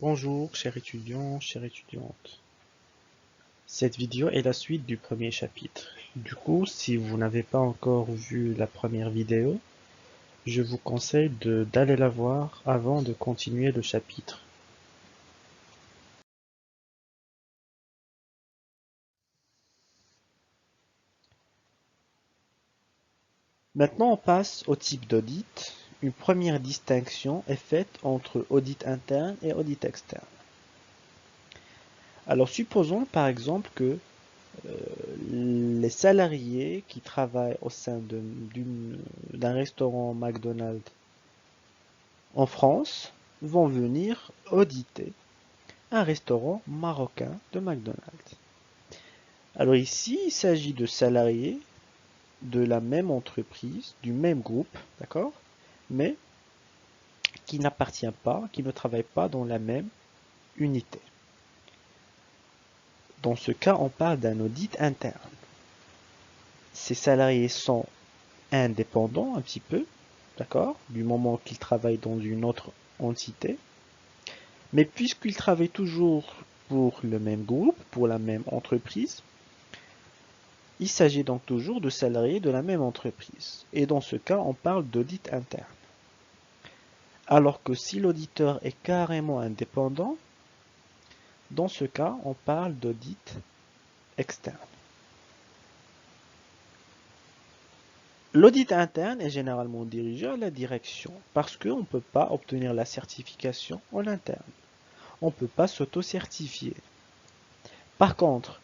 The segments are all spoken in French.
Bonjour, chers étudiants, chères étudiantes. Cette vidéo est la suite du premier chapitre. Du coup, si vous n'avez pas encore vu la première vidéo, je vous conseille d'aller la voir avant de continuer le chapitre. Maintenant, on passe au type d'audit. Une première distinction est faite entre audit interne et audit externe. Alors, supposons par exemple que les salariés qui travaillent au sein d'un restaurant McDonald's en France vont venir auditer un restaurant marocain de McDonald's. Alors ici, il s'agit de salariés de la même entreprise, du même groupe, d'accord, mais qui n'appartient pas, qui ne travaillent pas dans la même unité. Dans ce cas, on parle d'un audit interne. Ces salariés sont indépendants un petit peu, d'accord, du moment qu'ils travaillent dans une autre entité, mais puisqu'ils travaillent toujours pour le même groupe, pour la même entreprise, il s'agit donc toujours de salariés de la même entreprise. Et dans ce cas, on parle d'audit interne. Alors que si l'auditeur est carrément indépendant, dans ce cas, on parle d'audit externe. L'audit interne est généralement dirigé à la direction parce qu'on ne peut pas obtenir la certification en interne. On ne peut pas s'auto-certifier. Par contre,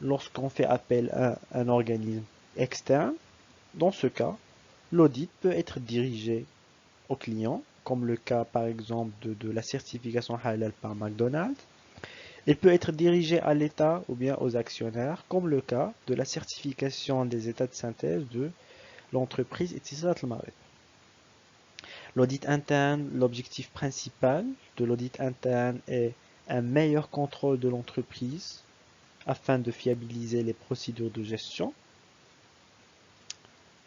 lorsqu'on fait appel à un organisme externe, dans ce cas, l'audit peut être dirigé au client, comme le cas par exemple de la certification halal par McDonald's. Il peut être dirigé à l'État ou bien aux actionnaires, comme le cas de la certification des états de synthèse de l'entreprise Etisalat al-Maghreb. L'audit interne, l'objectif principal de l'audit interne est un meilleur contrôle de l'entreprise afin de fiabiliser les procédures de gestion.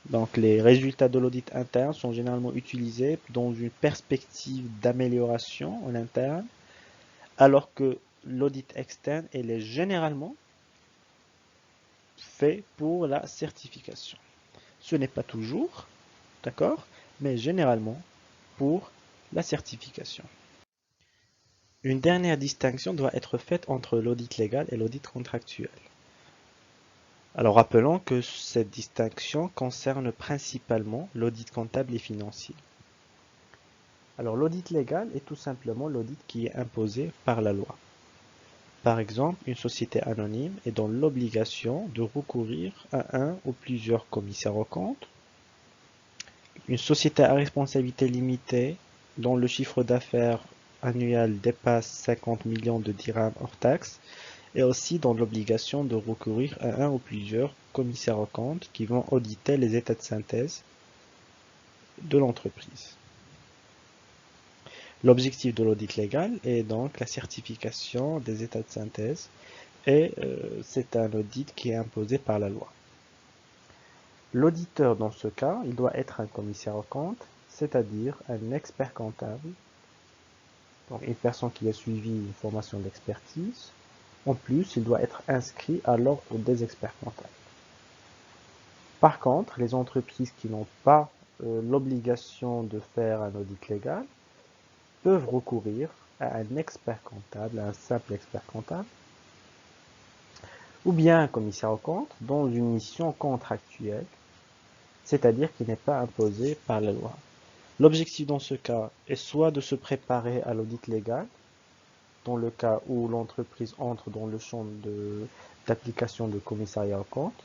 Donc les résultats de l'audit interne sont généralement utilisés dans une perspective d'amélioration en interne, alors que l'audit externe est généralement fait pour la certification. Ce n'est pas toujours, d'accord, mais généralement pour la certification. Une dernière distinction doit être faite entre l'audit légal et l'audit contractuel. Alors rappelons que cette distinction concerne principalement l'audit comptable et financier. Alors l'audit légal est tout simplement l'audit qui est imposé par la loi. Par exemple, une société anonyme est dans l'obligation de recourir à un ou plusieurs commissaires aux comptes. Une société à responsabilité limitée dont le chiffre d'affaires annuel dépasse 50 millions de dirhams hors taxes est aussi dans l'obligation de recourir à un ou plusieurs commissaires aux comptes qui vont auditer les états de synthèse de l'entreprise. L'objectif de l'audit légal est donc la certification des états de synthèse et c'est un audit qui est imposé par la loi. L'auditeur dans ce cas, il doit être un commissaire aux comptes, c'est-à-dire un expert comptable, donc une personne qui a suivi une formation d'expertise. En plus, il doit être inscrit à l'ordre des experts comptables. Par contre, les entreprises qui n'ont pas l'obligation de faire un audit légal peuvent recourir à un expert comptable, à un simple expert comptable, ou bien un commissaire aux comptes dans une mission contractuelle, c'est-à-dire qui n'est pas imposée par la loi. L'objectif dans ce cas est soit de se préparer à l'audit légal, dans le cas où l'entreprise entre dans le champ d'application de commissariat aux comptes,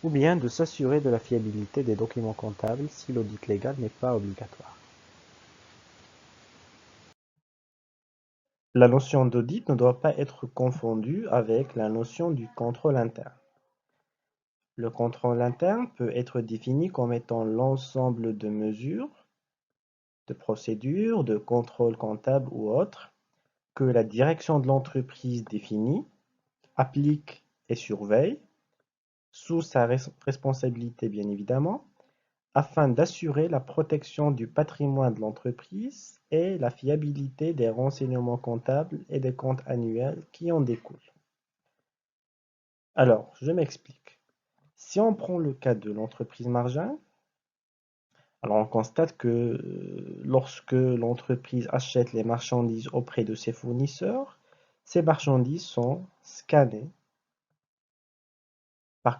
ou bien de s'assurer de la fiabilité des documents comptables si l'audit légal n'est pas obligatoire. La notion d'audit ne doit pas être confondue avec la notion du contrôle interne. Le contrôle interne peut être défini comme étant l'ensemble de mesures, de procédures, de contrôle comptable ou autres que la direction de l'entreprise définit, applique et surveille, sous sa responsabilité bien évidemment, afin d'assurer la protection du patrimoine de l'entreprise et la fiabilité des renseignements comptables et des comptes annuels qui en découlent. Alors, je m'explique. Si on prend le cas de l'entreprise Margin, alors on constate que lorsque l'entreprise achète les marchandises auprès de ses fournisseurs, ces marchandises sont scannées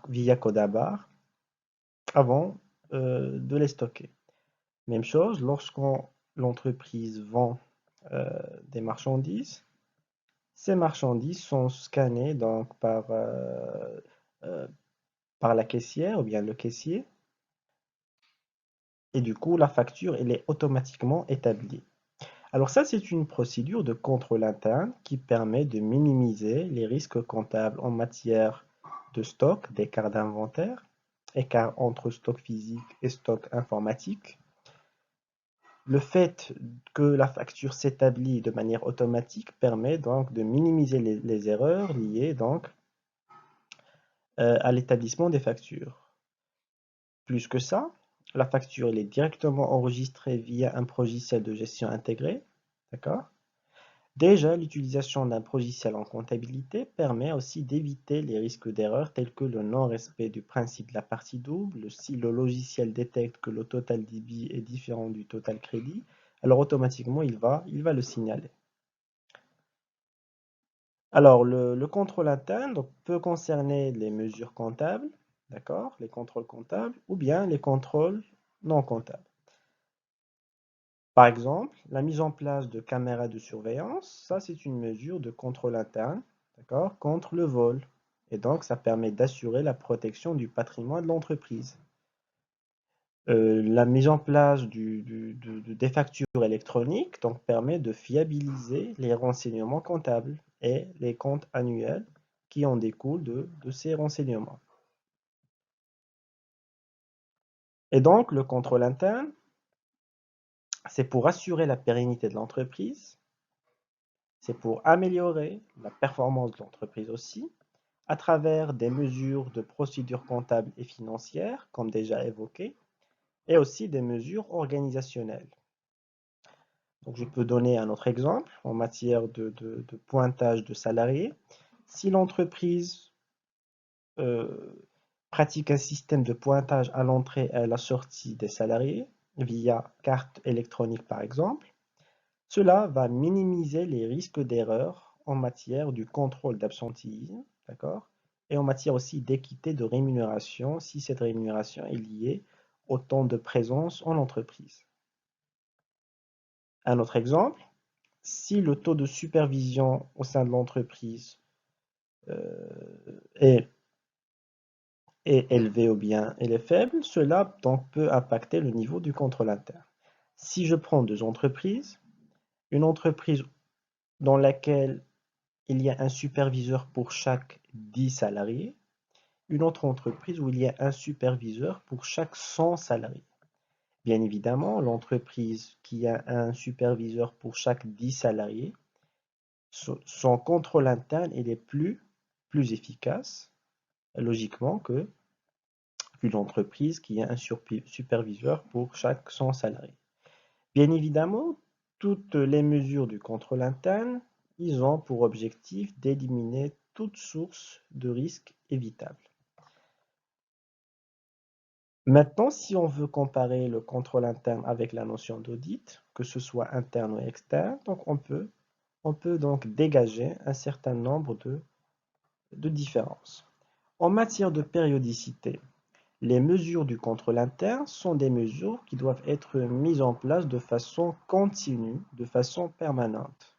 via Codabar avant de les stocker. Même chose, lorsqu'on l'entreprise vend des marchandises, ces marchandises sont scannées donc euh, par la caissière ou bien le caissier, et du coup la facture elle est automatiquement établie. Alors ça, c'est une procédure de contrôle interne qui permet de minimiser les risques comptables en matière de stock, d'écart d'inventaire, écart entre stock physique et stock informatique. Le fait que la facture s'établit de manière automatique permet donc de minimiser les erreurs liées donc à l'établissement des factures. Plus que ça, la facture elle est directement enregistrée via un logiciel de gestion intégré, d'accord? Déjà, l'utilisation d'un logiciel en comptabilité permet aussi d'éviter les risques d'erreur tels que le non-respect du principe de la partie double. Si le logiciel détecte que le total débit est différent du total crédit, alors automatiquement il va le signaler. Alors, le contrôle interne donc, peut concerner les mesures comptables, d'accord, les contrôles comptables, ou bien les contrôles non comptables. Par exemple, la mise en place de caméras de surveillance, ça c'est une mesure de contrôle interne, d'accord, contre le vol. Et donc, ça permet d'assurer la protection du patrimoine de l'entreprise. La mise en place des factures électroniques donc, permet de fiabiliser les renseignements comptables et les comptes annuels qui en découlent de ces renseignements. Et donc, le contrôle interne, c'est pour assurer la pérennité de l'entreprise, c'est pour améliorer la performance de l'entreprise aussi, à travers des mesures de procédures comptables et financières, comme déjà évoqué, et aussi des mesures organisationnelles. Donc, je peux donner un autre exemple en matière de pointage de salariés. Si l'entreprise pratique un système de pointage à l'entrée et à la sortie des salariés, via carte électronique par exemple, cela va minimiser les risques d'erreur en matière du contrôle d'absentéisme, d'accord? Et en matière aussi d'équité de rémunération, si cette rémunération est liée au temps de présence en entreprise. Un autre exemple, si le taux de supervision au sein de l'entreprise est élevé ou bien elle est faible, cela donc peut impacter le niveau du contrôle interne. Si je prends deux entreprises, une entreprise dans laquelle il y a un superviseur pour chaque 10 salariés, une autre entreprise où il y a un superviseur pour chaque 100 salariés. Bien évidemment, l'entreprise qui a un superviseur pour chaque 10 salariés, son contrôle interne il est plus efficace, logiquement, qu'une entreprise qui a un superviseur pour chaque 100 salariés. Bien évidemment, toutes les mesures du contrôle interne, ils ont pour objectif d'éliminer toute source de risque évitable. Maintenant, si on veut comparer le contrôle interne avec la notion d'audit, que ce soit interne ou externe, donc on peut donc dégager un certain nombre de différences. En matière de périodicité, les mesures du contrôle interne sont des mesures qui doivent être mises en place de façon continue, de façon permanente.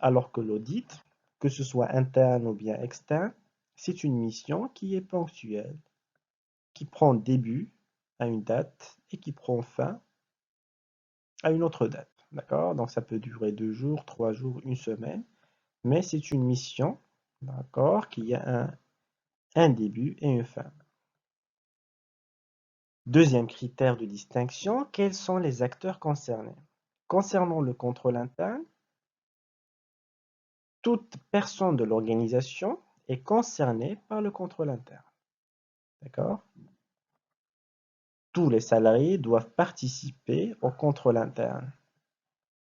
Alors que l'audit, que ce soit interne ou bien externe, c'est une mission qui est ponctuelle, qui prend début à une date et qui prend fin à une autre date. D'accord? Donc ça peut durer 2 jours, 3 jours, une semaine, mais c'est une mission, d'accord, qui a un début et une fin. Deuxième critère de distinction, quels sont les acteurs concernés? Concernant le contrôle interne, toute personne de l'organisation est concernée par le contrôle interne. D'accord? tous les salariés doivent participer au contrôle interne.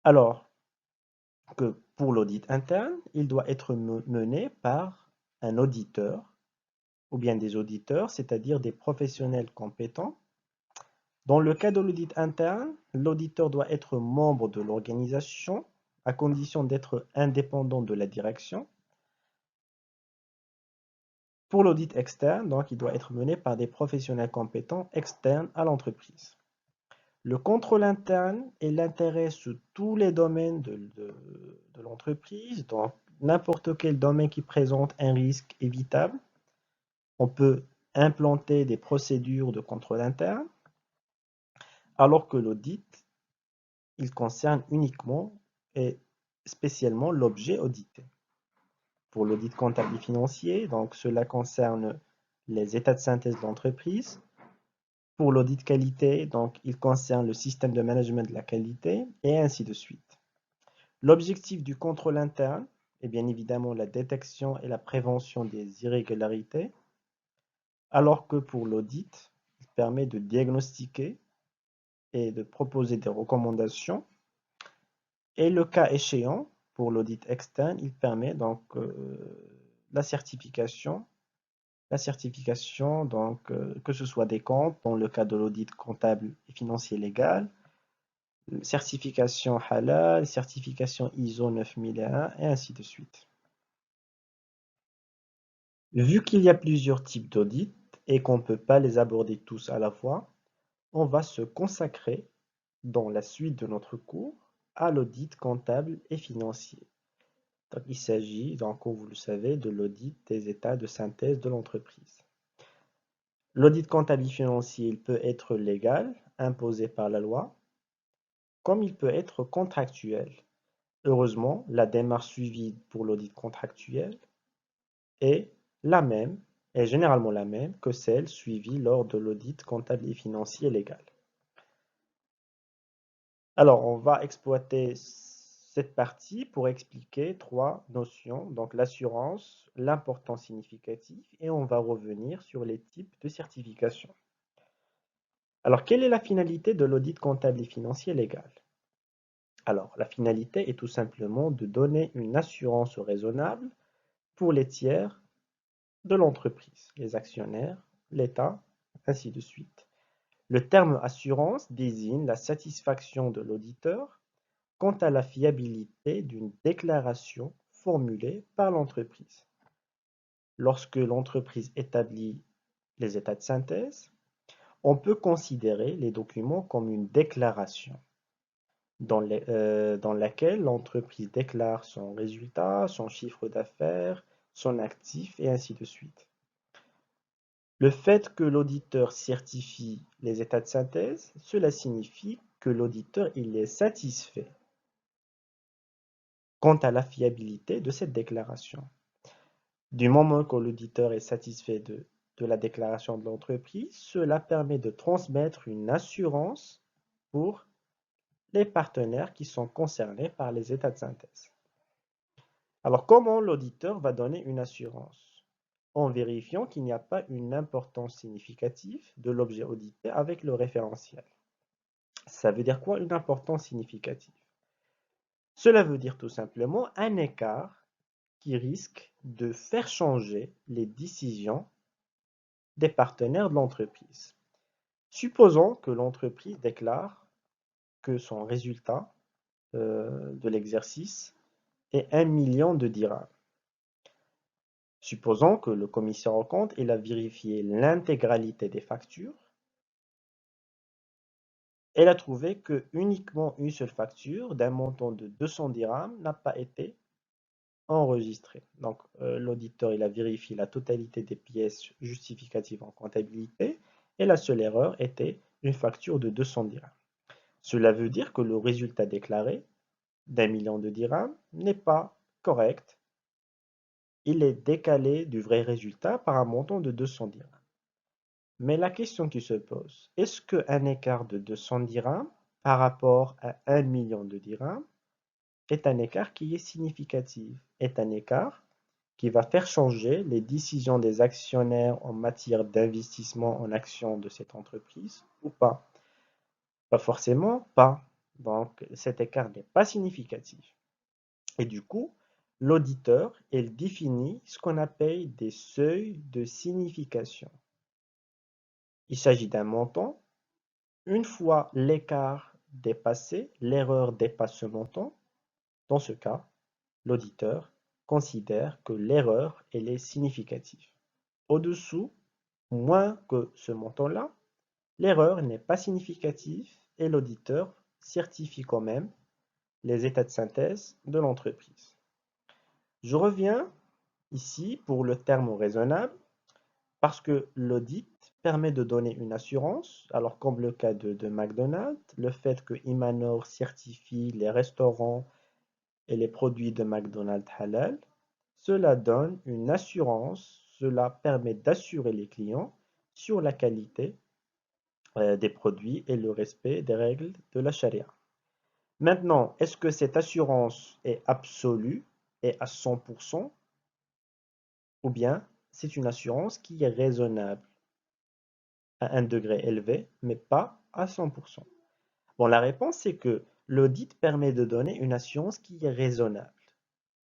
Alors que pour l'audit interne, il doit être mené par un auditeur ou bien des auditeurs, c'est-à-dire des professionnels compétents. Dans le cas de l'audit interne, l'auditeur doit être membre de l'organisation à condition d'être indépendant de la direction. Pour l'audit externe, donc, il doit être mené par des professionnels compétents externes à l'entreprise. Le contrôle interne, il intéresse tous les domaines de l'entreprise, donc n'importe quel domaine qui présente un risque évitable. On peut implanter des procédures de contrôle interne, alors que l'audit, il concerne uniquement et spécialement l'objet audité. Pour l'audit comptable et financier, donc cela concerne les états de synthèse de l'entreprise. Pour l'audit qualité, donc il concerne le système de management de la qualité et ainsi de suite. L'objectif du contrôle interne est bien évidemment la détection et la prévention des irrégularités, alors que pour l'audit, il permet de diagnostiquer et de proposer des recommandations. Et le cas échéant, pour l'audit externe, il permet donc la certification donc, que ce soit des comptes, dans le cas de l'audit comptable et financier légal, certification halal, certification ISO 9001 et ainsi de suite. Vu qu'il y a plusieurs types d'audits et qu'on ne peut pas les aborder tous à la fois, on va se consacrer dans la suite de notre cours à l'audit comptable et financier. Donc, il s'agit, donc, comme vous le savez, de l'audit des états de synthèse de l'entreprise. L'audit comptable et financier, il peut être légal, imposé par la loi, comme il peut être contractuel. Heureusement, la démarche suivie pour l'audit contractuel est la même, est généralement la même que celle suivie lors de l'audit comptable et financier légal. Alors, on va exploiter cette partie pour expliquer trois notions, donc l'assurance, l'importance significative, et on va revenir sur les types de certification. Alors, quelle est la finalité de l'audit comptable et financier légal? Alors, la finalité est tout simplement de donner une assurance raisonnable pour les tiers de l'entreprise, les actionnaires, l'État, ainsi de suite. Le terme assurance désigne la satisfaction de l'auditeur quant à la fiabilité d'une déclaration formulée par l'entreprise. Lorsque l'entreprise établit les états de synthèse, on peut considérer les documents comme une déclaration dans laquelle l'entreprise déclare son résultat, son chiffre d'affaires, son actif et ainsi de suite. Le fait que l'auditeur certifie les états de synthèse, cela signifie que l'auditeur il est satisfait quant à la fiabilité de cette déclaration. Du moment que l'auditeur est satisfait de la déclaration de l'entreprise, cela permet de transmettre une assurance pour les partenaires qui sont concernés par les états de synthèse. Alors, comment l'auditeur va donner une assurance? En vérifiant qu'il n'y a pas une importance significative de l'objet audité avec le référentiel. Ça veut dire quoi une importance significative? Cela veut dire tout simplement un écart qui risque de faire changer les décisions des partenaires de l'entreprise. Supposons que l'entreprise déclare que son résultat de l'exercice est 1 million de dirhams. Supposons que le commissaire aux comptes il a vérifié l'intégralité des factures. Elle a trouvé que uniquement une seule facture d'un montant de 200 dirhams n'a pas été enregistrée. Donc l'auditeur il a vérifié la totalité des pièces justificatives en comptabilité et la seule erreur était une facture de 200 dirhams. Cela veut dire que le résultat déclaré d'1 million de dirhams n'est pas correct. Il est décalé du vrai résultat par un montant de 200 dirhams. Mais la question qui se pose, est-ce qu'un écart de 200 dirhams par rapport à 1 million de dirhams est un écart qui est significatif, est un écart qui va faire changer les décisions des actionnaires en matière d'investissement en actions de cette entreprise ou pas? Pas forcément, pas. Donc, cet écart n'est pas significatif. Et du coup, l'auditeur, il définit ce qu'on appelle des seuils de signification. Il s'agit d'un montant. Une fois l'écart dépassé, l'erreur dépasse ce montant. Dans ce cas, l'auditeur considère que l'erreur, elle est significative. Au-dessous, moins que ce montant-là, l'erreur n'est pas significative et l'auditeur certifie quand même les états de synthèse de l'entreprise. Je reviens ici pour le terme raisonnable parce que l'audit permet de donner une assurance. Alors comme le cas de McDonald's, le fait que Imanor certifie les restaurants et les produits de McDonald's halal, cela donne une assurance, cela permet d'assurer les clients sur la qualité des produits et le respect des règles de la charia. Maintenant, est-ce que cette assurance est absolue et à 100% ou bien c'est une assurance qui est raisonnable à un degré élevé, mais pas à 100%? Bon, la réponse c'est que l'audit permet de donner une assurance qui est raisonnable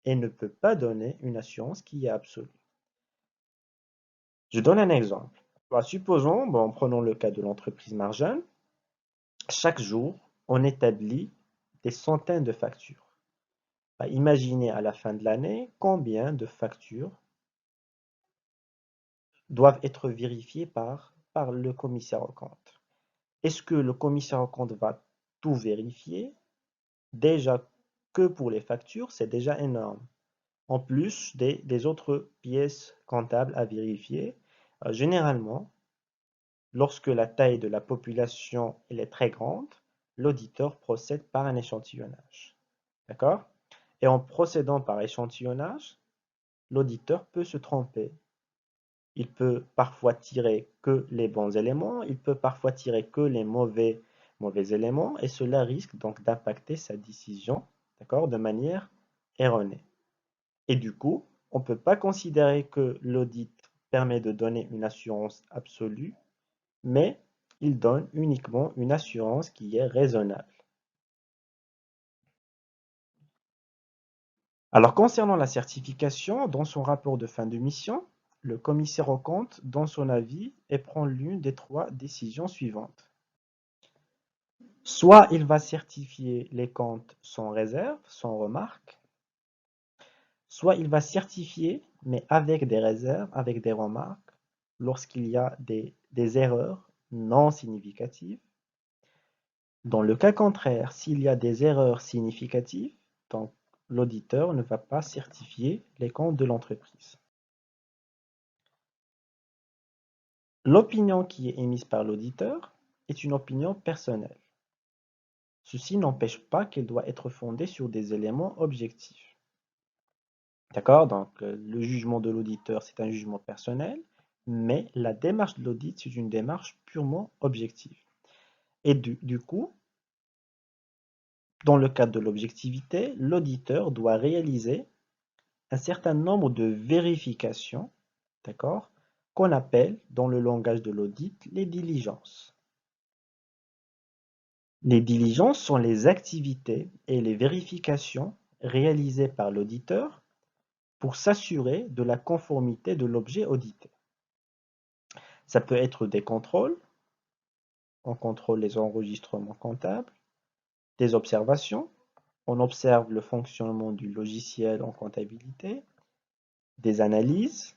et ne peut pas donner une assurance qui est absolue. Je donne un exemple. Supposons, prenons le cas de l'entreprise Marjan, chaque jour, on établit des centaines de factures. Imaginez à la fin de l'année combien de factures doivent être vérifiées par le commissaire aux comptes. Est-ce que le commissaire aux comptes va tout vérifier? Déjà que pour les factures, c'est déjà énorme. En plus des autres pièces comptables à vérifier, généralement, lorsque la taille de la population elle est très grande, l'auditeur procède par un échantillonnage. D'accord? Et en procédant par échantillonnage, l'auditeur peut se tromper. Il peut parfois tirer que les bons éléments, il peut parfois tirer que les mauvais éléments, et cela risque donc d'impacter sa décision, d'accord, de manière erronée. Et du coup, on ne peut pas considérer que l'audit permet de donner une assurance absolue, mais il donne uniquement une assurance qui est raisonnable. Alors concernant la certification, dans son rapport de fin de mission, le commissaire aux comptes donne son avis et prend l'une des trois décisions suivantes. Soit il va certifier les comptes sans réserve, sans remarque, soit il va certifier, mais avec des réserves, avec des remarques, lorsqu'il y a des erreurs non significatives. Dans le cas contraire, s'il y a des erreurs significatives, donc l'auditeur ne va pas certifier les comptes de l'entreprise. L'opinion qui est émise par l'auditeur est une opinion personnelle. Ceci n'empêche pas qu'elle doit être fondée sur des éléments objectifs. D'accord? Donc, le jugement de l'auditeur, c'est un jugement personnel, mais la démarche de l'audit, c'est une démarche purement objective. Et du coup, dans le cadre de l'objectivité, l'auditeur doit réaliser un certain nombre de vérifications, d'accord, qu'on appelle, dans le langage de l'audit, les diligences. Les diligences sont les activités et les vérifications réalisées par l'auditeur pour s'assurer de la conformité de l'objet audité. Ça peut être des contrôles, on contrôle les enregistrements comptables, des observations, on observe le fonctionnement du logiciel en comptabilité, des analyses,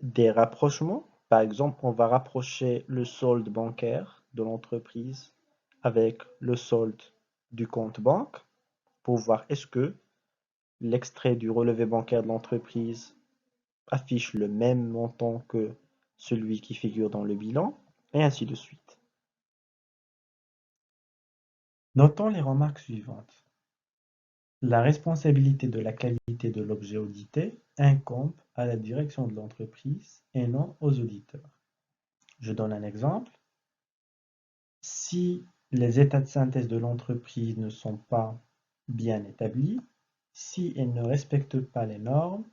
des rapprochements. Par exemple, on va rapprocher le solde bancaire de l'entreprise avec le solde du compte banque pour voir est-ce que l'extrait du relevé bancaire de l'entreprise affiche le même montant que celui qui figure dans le bilan, et ainsi de suite. Notons les remarques suivantes. La responsabilité de la qualité de l'objet audité incombe à la direction de l'entreprise et non aux auditeurs. Je donne un exemple. Si les états de synthèse de l'entreprise ne sont pas bien établis, si elles ne respectent pas les normes,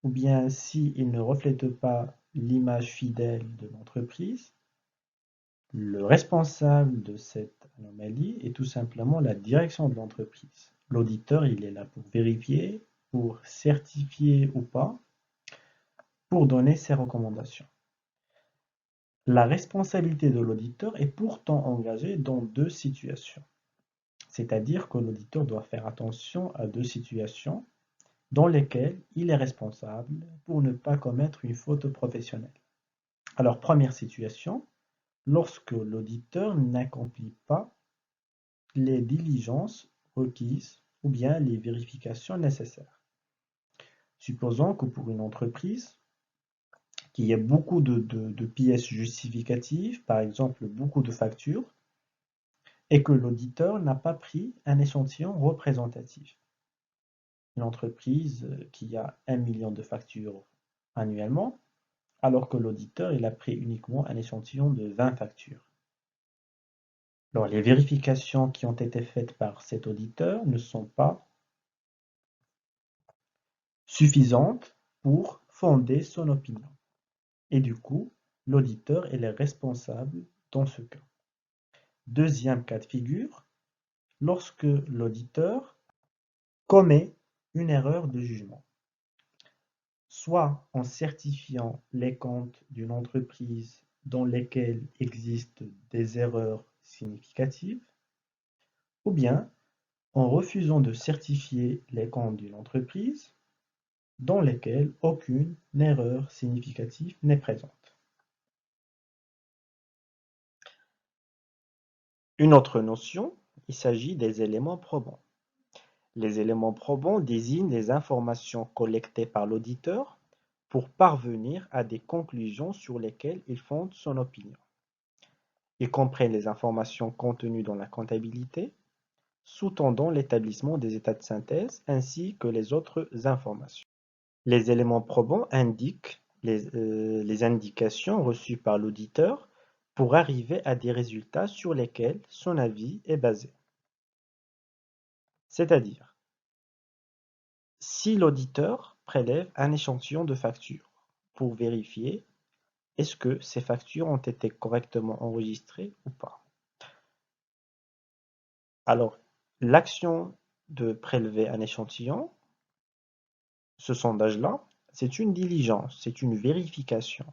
ou bien s'il ne reflète pas l'image fidèle de l'entreprise, le responsable de cette anomalie est tout simplement la direction de l'entreprise. L'auditeur, il est là pour vérifier, pour certifier ou pas, pour donner ses recommandations. La responsabilité de l'auditeur est pourtant engagée dans deux situations. C'est-à-dire que l'auditeur doit faire attention à deux situations dans lesquelles il est responsable pour ne pas commettre une faute professionnelle. Alors, première situation, lorsque l'auditeur n'accomplit pas les diligences requises ou bien les vérifications nécessaires. Supposons que pour une entreprise, qu'il y ait beaucoup de pièces justificatives, par exemple beaucoup de factures, et que l'auditeur n'a pas pris un échantillon représentatif. Une entreprise qui a 1 million de factures annuellement, alors que l'auditeur il a pris uniquement un échantillon de 20 factures. Alors les vérifications qui ont été faites par cet auditeur ne sont pas suffisantes pour fonder son opinion. Et du coup, l'auditeur est responsable dans ce cas. Deuxième cas de figure, lorsque l'auditeur commet une erreur de jugement, soit en certifiant les comptes d'une entreprise dans lesquels existent des erreurs significatives, ou bien en refusant de certifier les comptes d'une entreprise dans lesquels aucune erreur significative n'est présente. Une autre notion, il s'agit des éléments probants. Les éléments probants désignent les informations collectées par l'auditeur pour parvenir à des conclusions sur lesquelles il fonde son opinion. Ils comprennent les informations contenues dans la comptabilité, sous-tendant l'établissement des états de synthèse ainsi que les autres informations. Les éléments probants indiquent les indications reçues par l'auditeur pour arriver à des résultats sur lesquels son avis est basé. C'est-à-dire, si l'auditeur prélève un échantillon de factures pour vérifier est-ce que ces factures ont été correctement enregistrées ou pas. Alors, l'action de prélever un échantillon, ce sondage-là, c'est une diligence, c'est une vérification.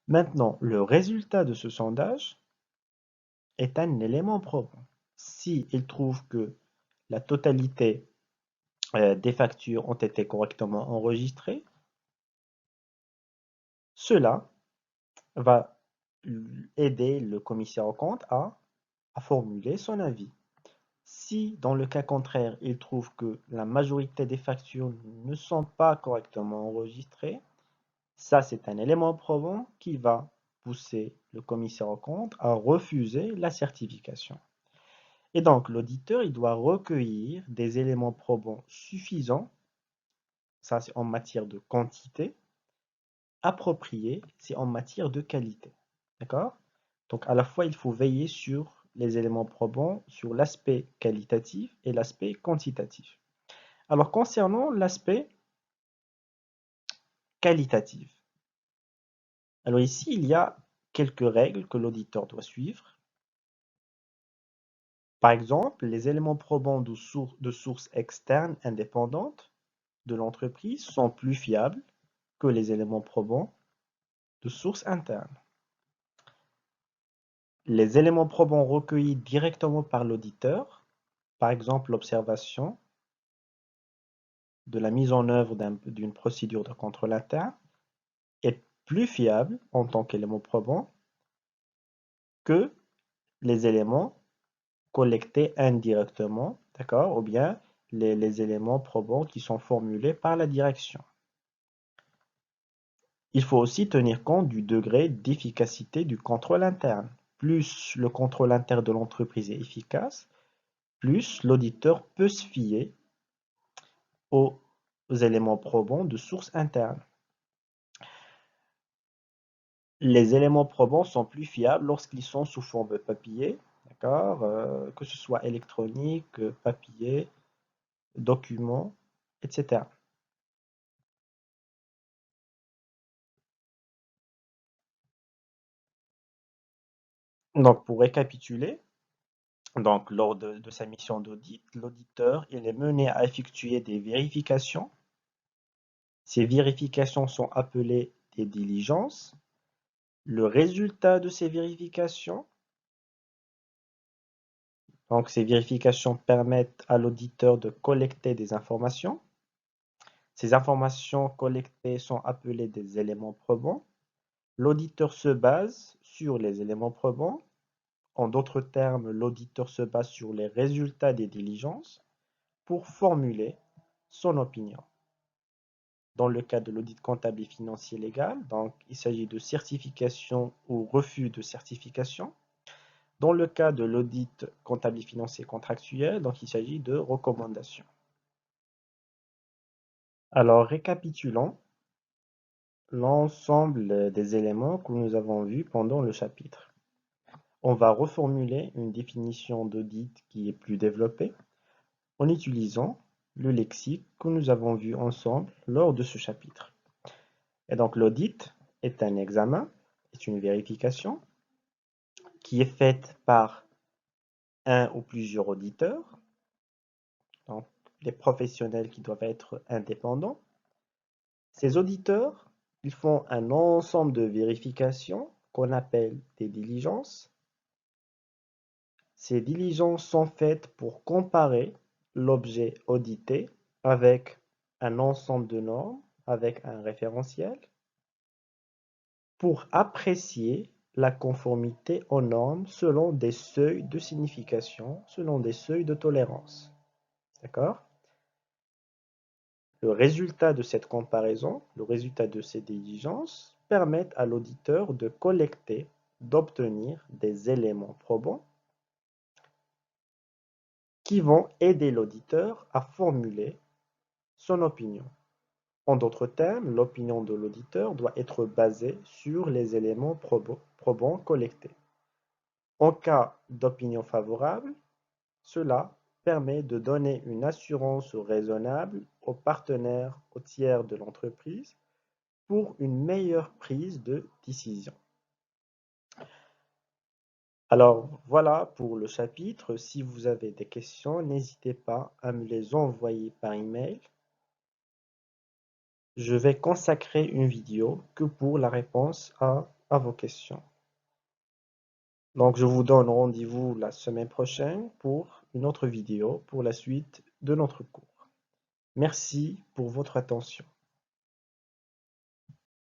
Maintenant, le résultat de ce sondage est un élément probant. S'il trouve que la totalité des factures ont été correctement enregistrées, cela va aider le commissaire aux comptes à formuler son avis. Si, dans le cas contraire, il trouve que la majorité des factures ne sont pas correctement enregistrées, ça c'est un élément probant qui va pousser le commissaire aux comptes à refuser la certification. Et donc l'auditeur il doit recueillir des éléments probants suffisants, ça c'est en matière de quantité, appropriés, c'est en matière de qualité. D'accord? Donc à la fois il faut veiller sur les éléments probants, sur l'aspect qualitatif et l'aspect quantitatif. Alors concernant l'aspect qualitatif, alors ici il y a quelques règles que l'auditeur doit suivre. Par exemple, les éléments probants de sources externes indépendantes de l'entreprise sont plus fiables que les éléments probants de sources internes. Les éléments probants recueillis directement par l'auditeur, par exemple l'observation de la mise en œuvre d'une procédure de contrôle interne, est plus fiable en tant qu'élément probant que les éléments collectés indirectement, d'accord, ou bien les éléments probants qui sont formulés par la direction. Il faut aussi tenir compte du degré d'efficacité du contrôle interne. Plus le contrôle interne de l'entreprise est efficace, plus l'auditeur peut se fier aux éléments probants de source interne. Les éléments probants sont plus fiables lorsqu'ils sont sous forme papier, d'accord, que ce soit électronique, papier, document, etc. Donc, pour récapituler, donc, lors de sa mission d'audit, l'auditeur il est mené à effectuer des vérifications. Ces vérifications sont appelées des diligences. Le résultat de ces vérifications, donc ces vérifications permettent à l'auditeur de collecter des informations. Ces informations collectées sont appelées des éléments probants. L'auditeur se base sur les éléments probants. En d'autres termes, l'auditeur se base sur les résultats des diligences pour formuler son opinion. Dans le cas de l'audit comptable et financier légal, donc il s'agit de certification ou refus de certification. Dans le cas de l'audit comptable et financier contractuel, donc il s'agit de recommandations. Alors, récapitulons l'ensemble des éléments que nous avons vus pendant le chapitre. On va reformuler une définition d'audit qui est plus développée en utilisant le lexique que nous avons vu ensemble lors de ce chapitre. Et donc l'audit est un examen, est une vérification qui est faite par un ou plusieurs auditeurs, donc les professionnels qui doivent être indépendants. Ces auditeurs, ils font un ensemble de vérifications qu'on appelle des diligences. Ces diligences sont faites pour comparer l'objet audité avec un ensemble de normes, avec un référentiel, pour apprécier la conformité aux normes selon des seuils de signification, selon des seuils de tolérance. D'accord? Le résultat de cette comparaison, le résultat de ces diligences, permettent à l'auditeur de collecter, d'obtenir des éléments probants qui vont aider l'auditeur à formuler son opinion. En d'autres termes, l'opinion de l'auditeur doit être basée sur les éléments probants collectés. En cas d'opinion favorable, cela permet de donner une assurance raisonnable aux partenaires, aux tiers de l'entreprise pour une meilleure prise de décision. Alors voilà pour le chapitre. Si vous avez des questions, n'hésitez pas à me les envoyer par email. Je vais consacrer une vidéo que pour la réponse à vos questions. Donc je vous donne rendez-vous la semaine prochaine pour une autre vidéo pour la suite de notre cours. Merci pour votre attention.